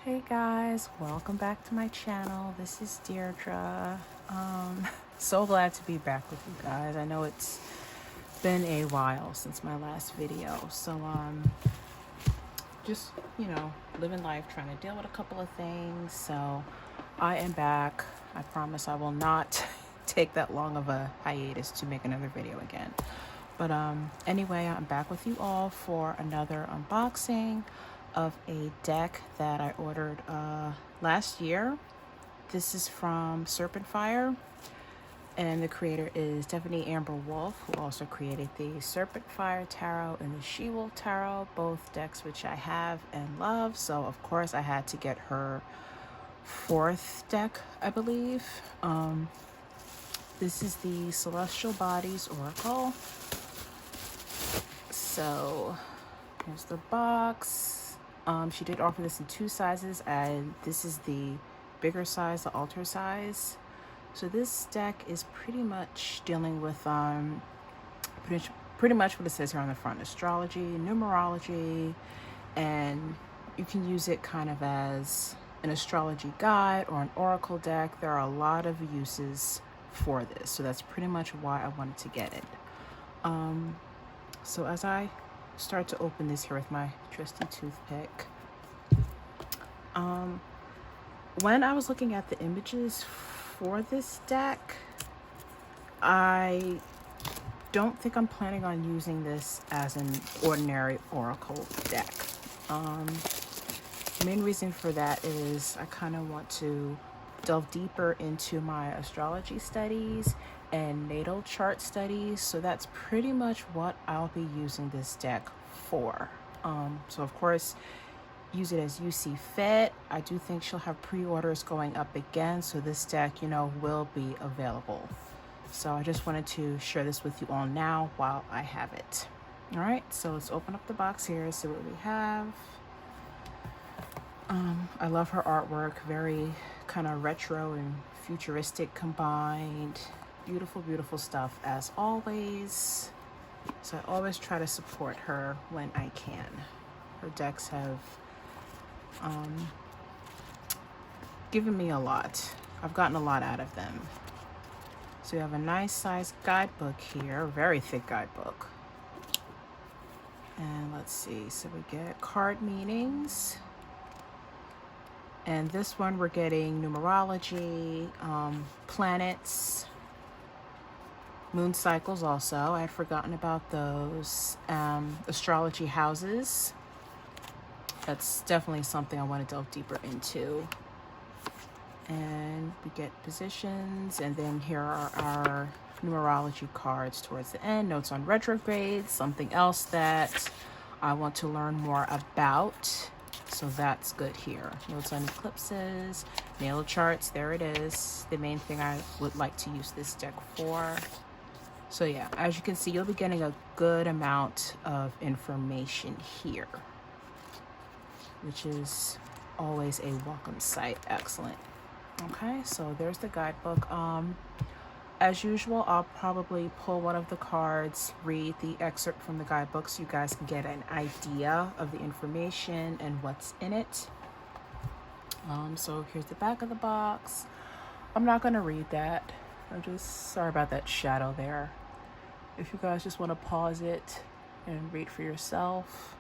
Hey guys, welcome back to my channel. This is Deirdre. So glad to be back with you guys. I know it's been a while since my last video, so just living life, trying to deal with a couple of things. So I am back. I promise I will not take that long of a hiatus to make another video again. But anyway, I'm back with you all for another unboxing of a deck that I ordered last year. This is from Serpent Fire, and the creator is Stephanie Amber Wolf, who also created the Serpent Fire Tarot and the She-Wolf Tarot, both decks which I have and love. So of course I had to get her fourth deck, I believe. This is the Celestial Bodies Oracle. So here's the box. She did offer this in two sizes, and this is the bigger size, the altar size. So this deck is pretty much dealing with pretty much what it says here on the front: astrology, numerology, and you can use it kind of as an astrology guide or an oracle deck. There are a lot of uses for this, so that's pretty much why I wanted to get it. So as I start to open this here with my trusty toothpick, when I was looking at the images for this deck, I don't think I'm planning on using this as an ordinary oracle deck. The main reason for that is I kind of want to delve deeper into my astrology studies and natal chart studies, so that's pretty much what I'll be using this deck for. So of course, use it as you see fit. I do think she'll have pre-orders going up again, so this deck, will be available. So I just wanted to share this with you all now while I have it. All right, so let's open up the box here, see what we have. I love her artwork, very kind of retro and futuristic combined. Beautiful, beautiful stuff as always. So I always try to support her when I can. Her decks have given me a lot. I've gotten a lot out of them. So we have a nice size guidebook here, very thick guidebook. And let's see, so we get card meanings. And this one we're getting numerology, planets, moon cycles also. I had forgotten about those. Astrology houses. That's definitely something I want to delve deeper into. And we get positions, and then here are our numerology cards towards the end. Notes on retrogrades, something else that I want to learn more about. So that's good here. Notes on eclipses, natal charts, there it is. The main thing I would like to use this deck for. So yeah, as you can see, you'll be getting a good amount of information here, which is always a welcome sight. Excellent. Okay, so there's the guidebook. As usual, I'll probably pull one of the cards, read the excerpt from the guidebook so you guys can get an idea of the information and what's in it. So here's the back of the box. I'm not going to read that. I'm just sorry about that shadow there. If you guys just want to pause it and read for yourself.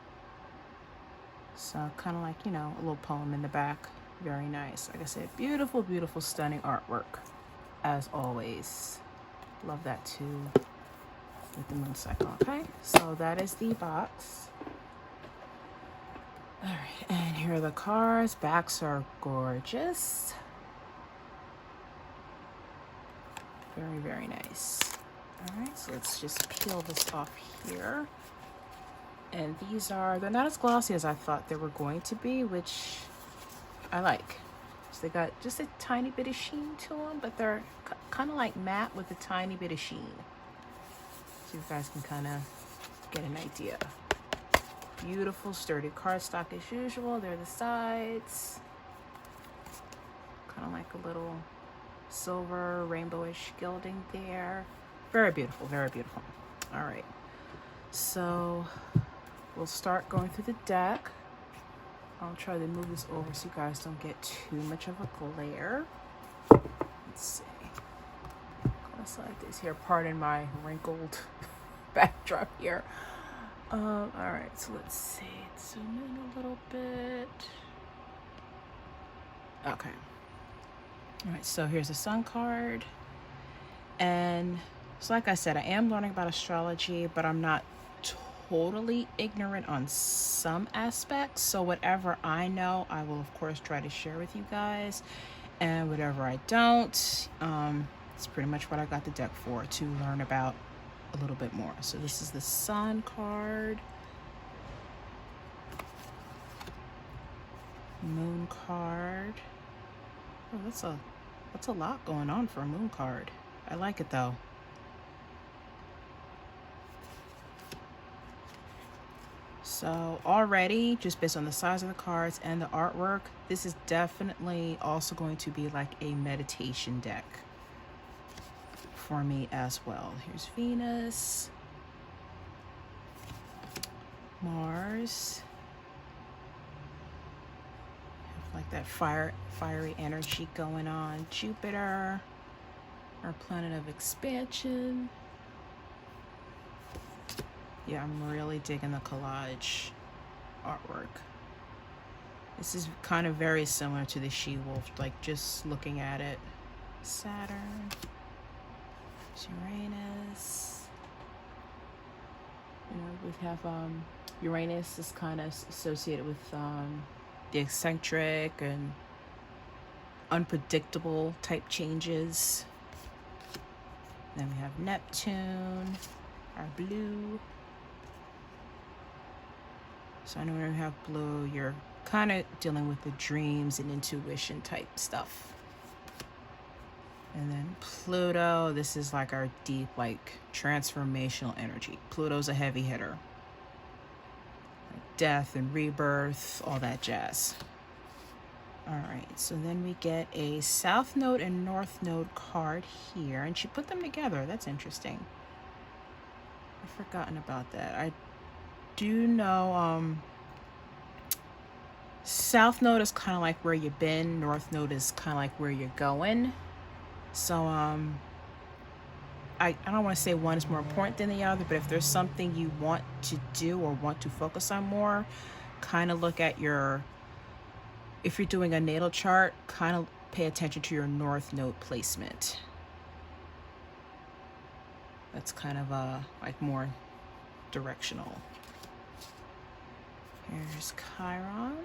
So kind of like, a little poem in the back. Very nice. Like I said, beautiful, beautiful, stunning artwork. As always. Love that too with the moon cycle. Okay, so that is the box. All right, and here are the cards. Backs are gorgeous. Very, very nice. All right, so let's just peel this off here. And they're not as glossy as I thought they were going to be, which I like. So they got just a tiny bit of sheen to them, but they're kind of like matte with a tiny bit of sheen. So you guys can kind of get an idea. Beautiful, sturdy cardstock as usual. There are the sides. Kind of like a little silver, rainbowish gilding there. Very beautiful, very beautiful. All right. So we'll start going through the deck. I'll try to move this over so you guys don't get too much of a glare. Let's see. Let's like this here. Pardon my wrinkled backdrop here. All right, so let's see. Zoom in a little bit. Okay. All right, so here's the Sun card. And so like I said, I am learning about astrology, but I'm not totally ignorant on some aspects. So whatever I know, I will of course try to share with you guys. And whatever I don't, it's pretty much what I got the deck for, to learn about a little bit more. So this is the Sun card. Moon card. Oh, that's a lot going on for a moon card. I like it though. So already, just based on the size of the cards and the artwork, this is definitely also going to be like a meditation deck for me as well. Here's Venus, Mars, like that fiery energy going on. Jupiter, our planet of expansion. Yeah, I'm really digging the collage artwork. This is kind of very similar to the She-Wolf, like just looking at it. Saturn, Uranus. You know, we have Uranus is kind of associated with the eccentric and unpredictable type changes. Then we have Neptune, our blue. So I know when we have blue, you're kind of dealing with the dreams and intuition type stuff. And then Pluto, this is like our deep, like transformational energy. Pluto's a heavy hitter. Like death and rebirth, all that jazz. All right, so then we get a South Node and North Node card here, and she put them together. That's interesting. I've forgotten about that. I do know South Node is kind of like where you've been. North Node is kind of like where you're going. So I don't want to say one is more important than the other, but if there's something you want to do or want to focus on more, kind of look at your, if you're doing a natal chart, kind of pay attention to your North Node placement. That's kind of like more directional. Here's Chiron.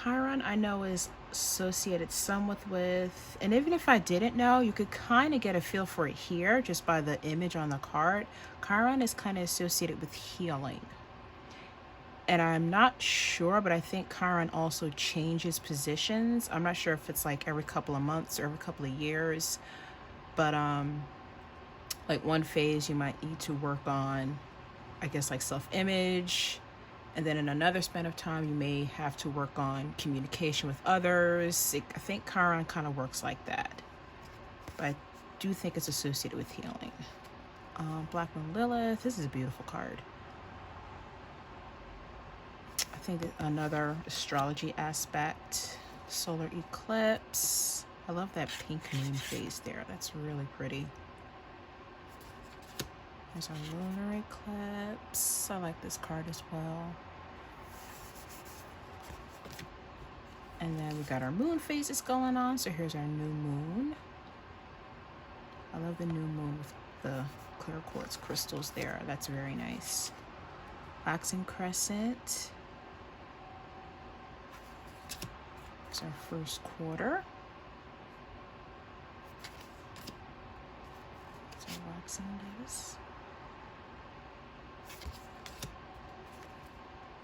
Chiron, I know, is associated somewhat with, and even if I didn't know, you could kind of get a feel for it here just by the image on the card. Chiron is kind of associated with healing. And I'm not sure, but I think Chiron also changes positions. I'm not sure if it's like every couple of months or every couple of years, but like one phase you might need to work on, I guess, like self-image. And then in another span of time, you may have to work on communication with others. I think Chiron kind of works like that. But I do think it's associated with healing. Black Moon Lilith, this is a beautiful card. I think another astrology aspect. Solar eclipse. I love that pink moon phase there. That's really pretty. There's our lunar eclipse. I like this card as well. And then we got our moon phases going on. So here's our new moon. I love the new moon with the clear quartz crystals there. That's very nice. Waxing crescent. It's our first quarter. So waxing days.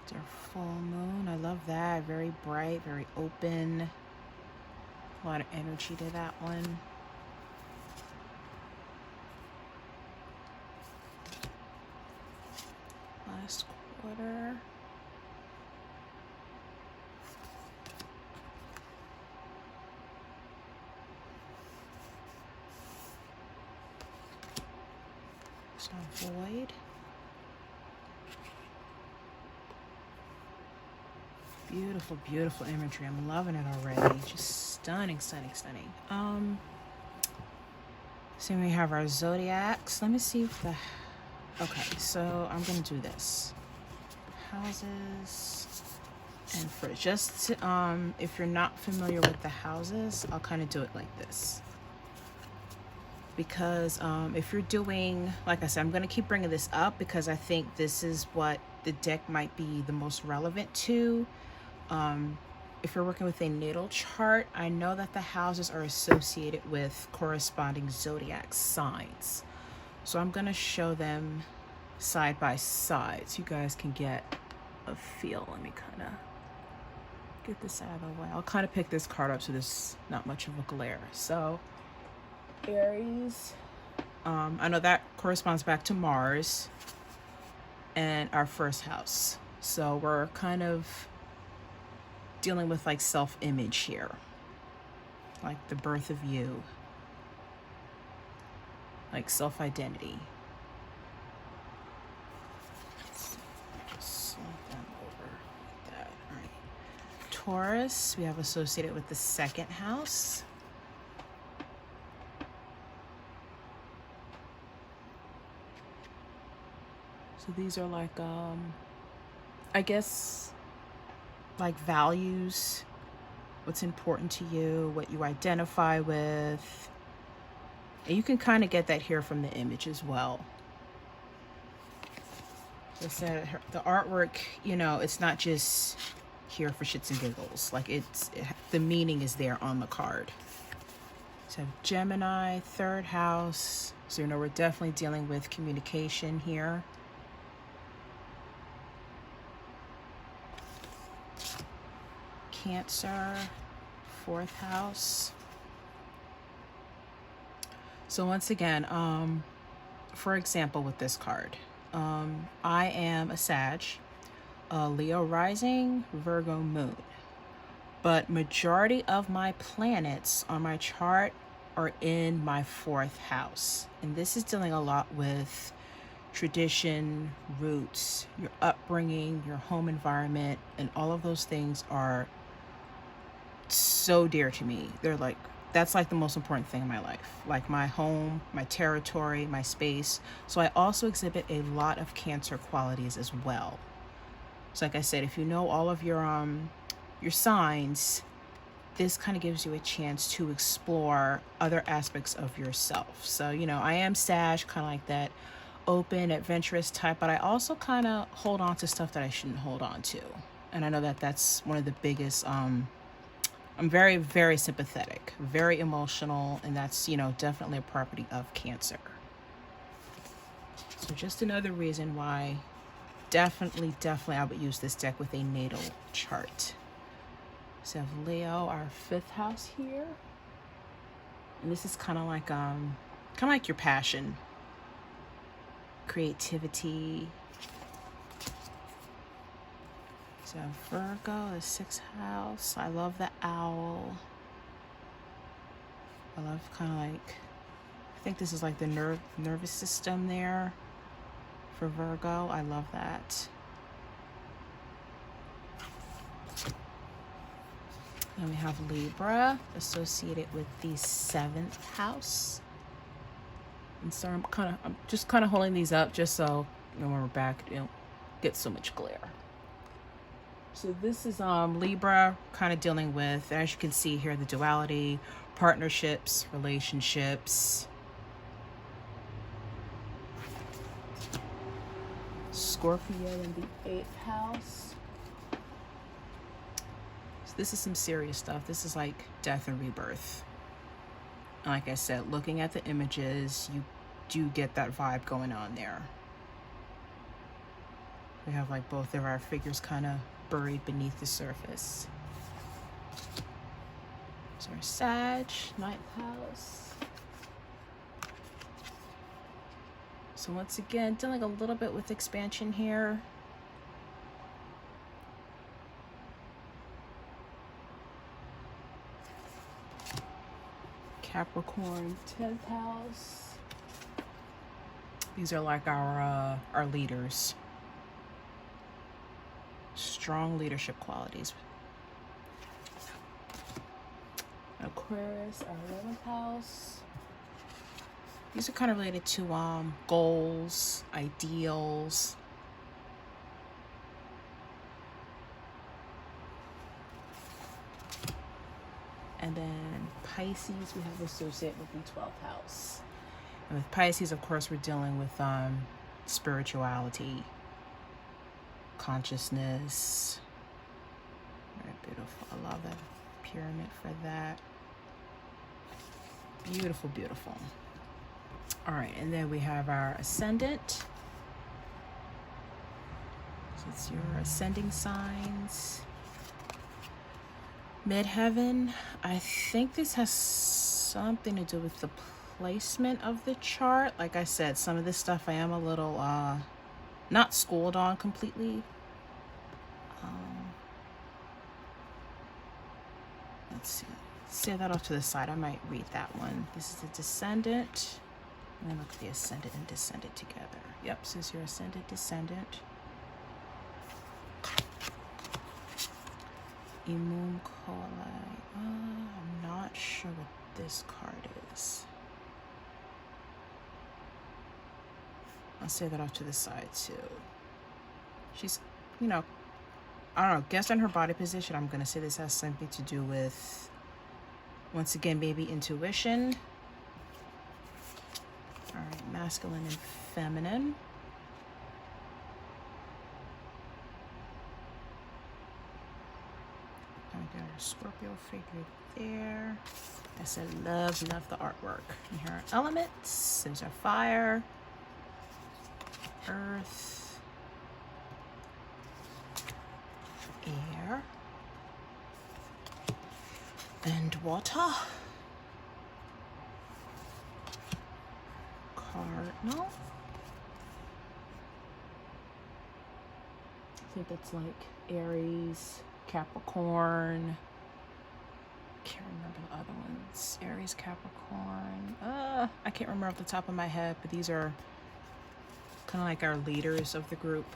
It's our full moon. I love that. Very bright, very open. A lot of energy to that one. Last quarter. So void. Beautiful, beautiful imagery. I'm loving it already. Just stunning, stunning, stunning. So we have our zodiacs. Let me see if the... Okay, so I'm going to do this. Houses and for just if you're not familiar with the houses, I'll kind of do it like this. Because if you're doing, like I said, I'm going to keep bringing this up because I think this is what the deck might be the most relevant to. If you're working with a natal chart, I know that the houses are associated with corresponding zodiac signs. So I'm going to show them side by side so you guys can get a feel. Let me kind of get this out of the way. I'll kind of pick this card up so there's not much of a glare. So Aries, I know that corresponds back to Mars and our first house. So we're kind of dealing with like self-image here, like the birth of you, like self-identity. Just slide them over like that. All right. Taurus, we have associated with the second house. So these are like, I guess, like values, what's important to you, what you identify with. And you can kind of get that here from the image as well. As I said, the artwork, you know, it's not just here for shits and giggles. Like the meaning is there on the card. So Gemini, third house. So, you know, we're definitely dealing with communication here. Cancer, fourth house. So once again, for example, with this card, I am a Sag, Leo rising, Virgo moon, but majority of my planets on my chart are in my fourth house. And this is dealing a lot with tradition, roots, your upbringing, your home environment, and all of those things are so dear to me. They're like, that's like the most important thing in my life, like my home, my territory, my space. So I also exhibit a lot of Cancer qualities as well. So like I said, if you know all of your signs, this kind of gives you a chance to explore other aspects of yourself. So, you know, I am Sag, kind of like that open, adventurous type, but I also kind of hold on to stuff that I shouldn't hold on to. And I know that that's one of the biggest, I'm very, very sympathetic, very emotional, and that's, you know, definitely a property of Cancer. So just another reason why definitely I would use this deck with a natal chart. So have Leo, our fifth house here. And this is kind of like your passion, creativity. So Virgo, the sixth house. I love the owl. I love kind of like, I think this is like the nervous system there for Virgo. I love that. And we have Libra associated with the seventh house. And so I'm just kind of holding these up just so, you know, when we're back, you don't get so much glare. So this is Libra, kind of dealing with, as you can see here, the duality, partnerships, relationships. Scorpio in the eighth house. So this is some serious stuff. This is like death and rebirth. And like I said, looking at the images, you do get that vibe going on there. We have like both of our figures kind of buried beneath the surface. So our Sag, ninth house. So once again, dealing a little bit with expansion here. Capricorn, 10th house. These are like our leaders. Strong leadership qualities. Aquarius, our 11th house. These are kind of related to goals, ideals. And then Pisces, we have associate with the 12th house. And with Pisces, of course, we're dealing with spirituality, consciousness. Very beautiful. I love that pyramid for that. Beautiful, beautiful. All right, and then we have our Ascendant. So it's your ascending signs. Midheaven. I think this has something to do with the placement of the chart. Like I said, some of this stuff I am a little not schooled on completely. Let's see. Say that off to the side. I might read that one. This is the Descendant. And then look at the Ascendant and Descendant together. Yep, so it's your Ascendant, Descendant. Imum Kolai. I'm not sure what this card is. I'll say that off to the side too. She's, you know, I don't know, guessed on her body position. I'm going to say this has something to do with, once again, maybe intuition. All right, masculine and feminine. I got our Scorpio figure there. I said love the artwork. And here are elements. There's our fire, earth, air, and water. Cardinal. I think that's like Aries, Capricorn. Can't remember the other ones. Aries, Capricorn. I can't remember off the top of my head, but these are kind of like our leaders of the group.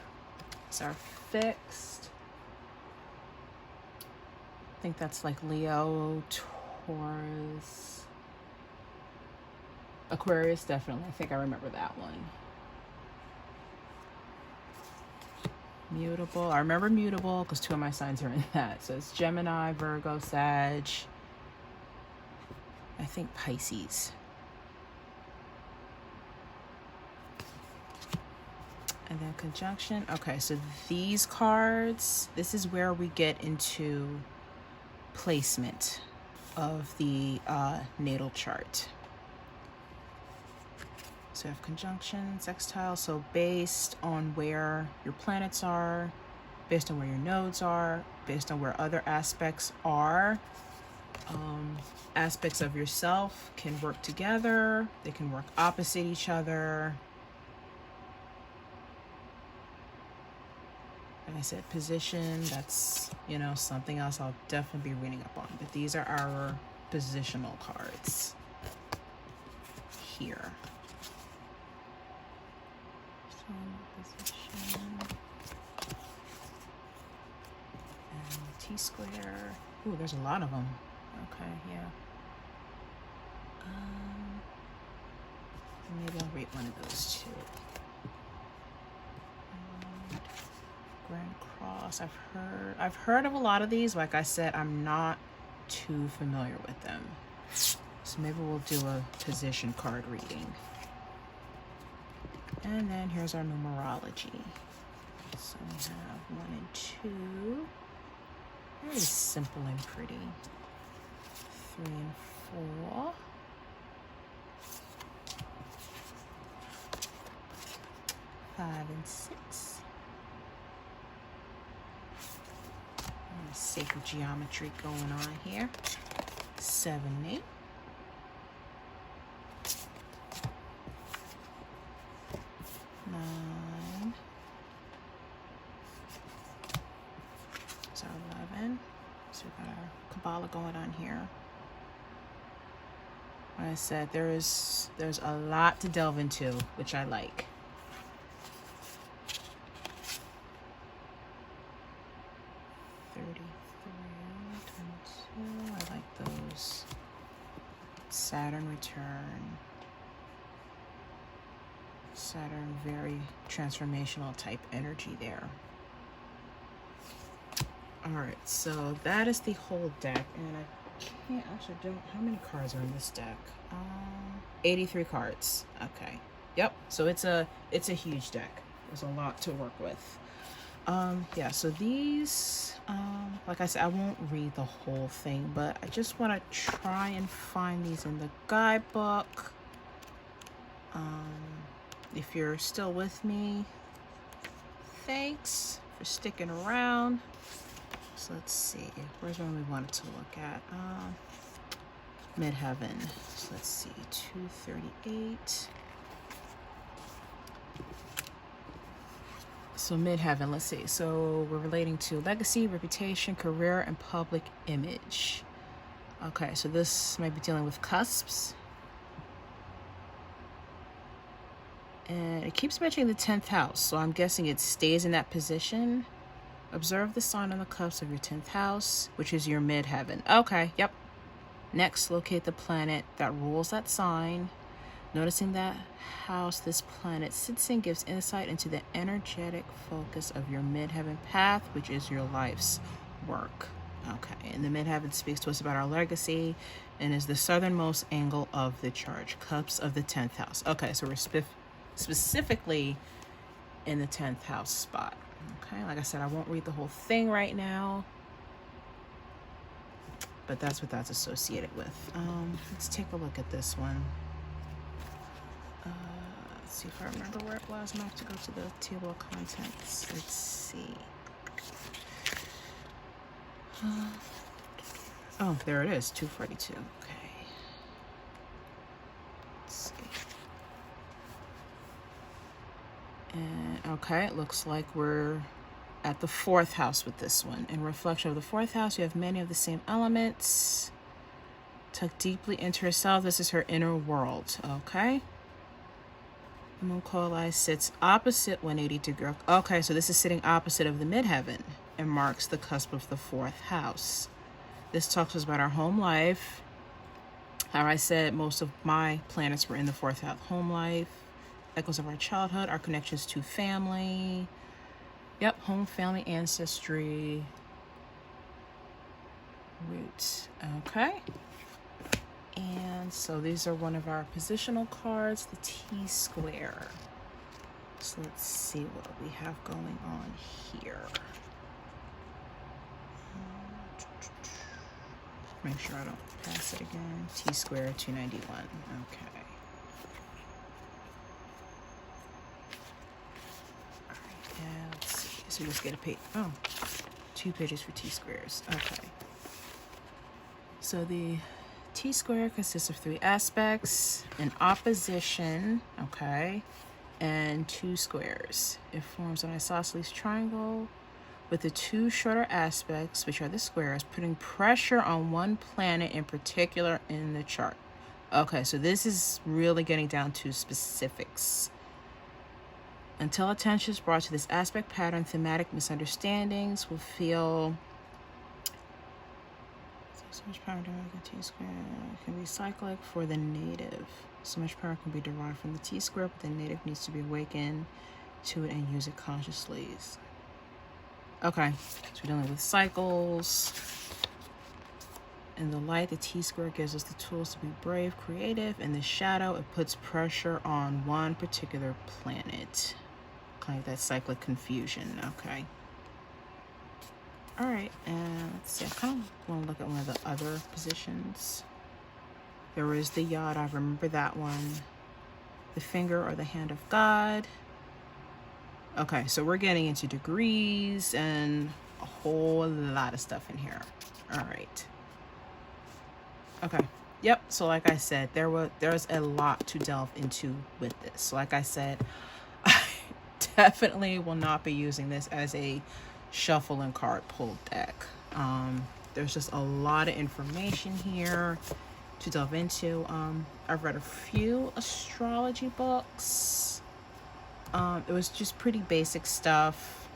It's our fixed. I think that's like Leo, Taurus, Aquarius, definitely. I think I remember that one. Mutable. I remember mutable because 2 of my signs are in that. So it's Gemini, Virgo, Sag. I think Pisces. And then conjunction. Okay, so these cards, this is where we get into placement of the natal chart. So you have conjunction, sextile, so based on where your planets are, based on where your nodes are, based on where other aspects are, aspects of yourself can work together, they can work opposite each other. Like I said, position, that's, you know, something else I'll definitely be reading up on. But these are our positional cards here. Position. And T-square. Ooh, there's a lot of them. Okay, yeah. Maybe I'll read one of those too. Grand Cross. I've heard of a lot of these. Like I said, I'm not too familiar with them. So maybe we'll do a position card reading. And then here's our numerology. So we have 1 and 2. Very simple and pretty. 3 and 4. 5 and 6. Sacred geometry going on here. 7 and 8. 9. So 11. So we got our Kabbalah going on here. Like I said, there's a lot to delve into, which I like. Saturn return. Saturn, very transformational type energy there. All right, so that is the whole deck, and I can't actually don't. How many cards are in this deck? 83 cards. Okay. Yep. So it's a huge deck. There's a lot to work with. Yeah. So these, like I said, I won't read the whole thing, but I just want to try and find these in the guidebook. If you're still with me, thanks for sticking around. So let's see, where's one we wanted to look at? Midheaven. So let's see, 238. So midheaven, let's see. So we're relating to legacy, reputation, career, and public image. Okay, so this might be dealing with cusps. And it keeps mentioning the 10th house, so I'm guessing it stays in that position. Observe the sign on the cusp of your 10th house, which is your midheaven. Okay, yep. Next, locate the planet that rules that sign. Noticing that house this planet sits in gives insight into the energetic focus of your midheaven path, which is your life's work. Okay, and the midheaven speaks to us about our legacy and is the southernmost angle of the chart, cusp of the 10th house. Okay, so we're specifically in the 10th house spot. Okay, like I said, I won't read the whole thing right now, but that's what that's associated with. Let's take a look at this one. Let's see if I remember where it was. I'm gonna have to go to the table of contents. Let's see. Oh, there it is, 242. Okay. Let's see. And okay, it looks like we're at the 4th house with this one. In reflection of the 4th house, you have many of the same elements. Tuck deeply into herself. This is her inner world. Okay. The moon coalesced sits opposite 180 degrees. Okay, so this is sitting opposite of the midheaven and marks the cusp of the 4th house. This talks to us about our home life. How I said most of my planets were in the 4th house, home life. Echoes of our childhood, our connections to family. Yep, home, family, ancestry, roots. Okay. And so these are one of our positional cards, the T-square. So let's see what we have going on here. Make sure I don't pass it again. T-square 291. Okay. Let's see. So we just get a page. Oh, 2 pages for T-squares. Okay. So the T-square consists of 3 aspects, an opposition, okay, and 2 squares. It forms an isosceles triangle with the 2 shorter aspects, which are the squares, putting pressure on one planet in particular in the chart. Okay, so this is really getting down to specifics. Until attention is brought to this aspect pattern, thematic misunderstandings will feel so much power derived from the T-square can be cyclic for the native. So much power can be derived from the T-square, but the native needs to be awakened to it and use it consciously. Okay, so we're dealing with cycles. In the light, the T-square gives us the tools to be brave, creative. In the shadow, it puts pressure on one particular planet. Kind of that cyclic confusion, okay. All right, and let's see, I kind of want to look at one of the other positions. There is the yacht, I remember that one. The finger or the hand of God. Okay, so we're getting into degrees and a whole lot of stuff in here. All right. Okay, yep, so like I said, there's a lot to delve into with this. So like I said, I definitely will not be using this as a shuffle and card pull deck. There's just a lot of information here to delve into. I've read a few astrology books. It was just pretty basic stuff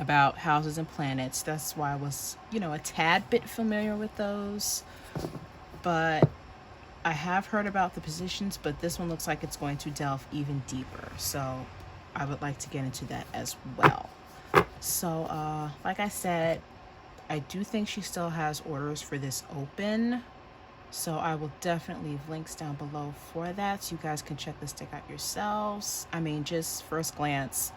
about houses and planets. That's why I was, a tad bit familiar with those. But I have heard about the positions, but this one looks like it's going to delve even deeper. So I would like to get into that as well. So like I said, I do think she still has orders for this open. So I will definitely leave links down below for that, so you guys can check this deck out yourselves. I mean, just first glance,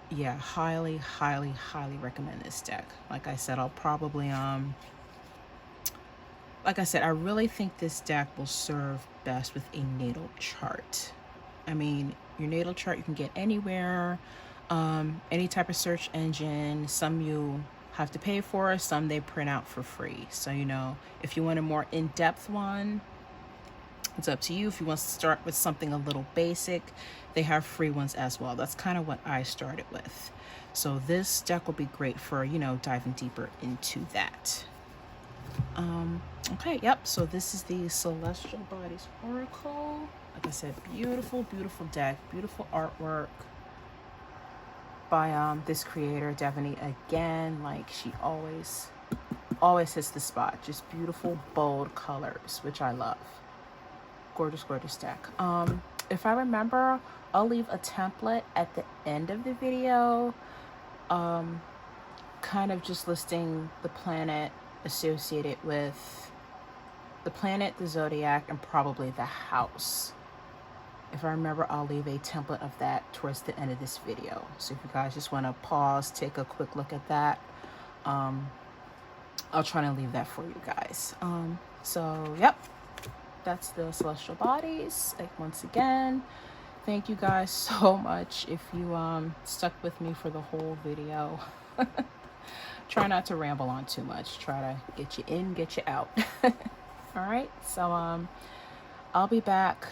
yeah, highly, highly, highly recommend this deck. Like I said, I'll probably like I said, I really think this deck will serve best with a natal chart. I mean, your natal chart you can get anywhere, any type of search engine. Some you have to pay for, some they print out for free. So, you know, if you want a more in-depth one, it's up to you. If you want to start with something a little basic, they have free ones as well. That's kind of what I started with. So this deck will be great for, you know, diving deeper into that. Okay, yep, so this is the Celestial Bodies Oracle. Like I said, beautiful, beautiful deck, beautiful artwork by this creator, Devaney. Again, like she always hits the spot. Just beautiful, bold colors, which I love. Gorgeous, gorgeous deck. If I remember, I'll leave a template at the end of the video, kind of just listing the planet associated with the planet, the zodiac, and probably the house. If I remember, I'll leave a template of that towards the end of this video. So if you guys just want to pause, take a quick look at that, I'll try to leave that for you guys. So yep, that's the Celestial Bodies. Like, once again, thank you guys so much if you stuck with me for the whole video. Try not to ramble on too much. Try to get you in, get you out. All right, so I'll be back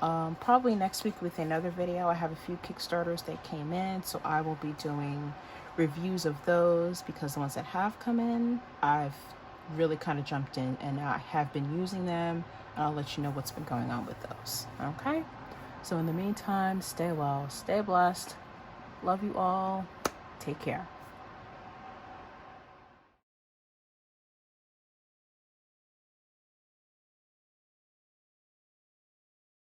probably next week with another video. I have a few Kickstarters that came in, so I will be doing reviews of those, because the ones that have come in, I've really kind of jumped in and I have been using them, and I'll let you know what's been going on with those. Okay, so in the meantime, stay well, stay blessed, love you all, take care.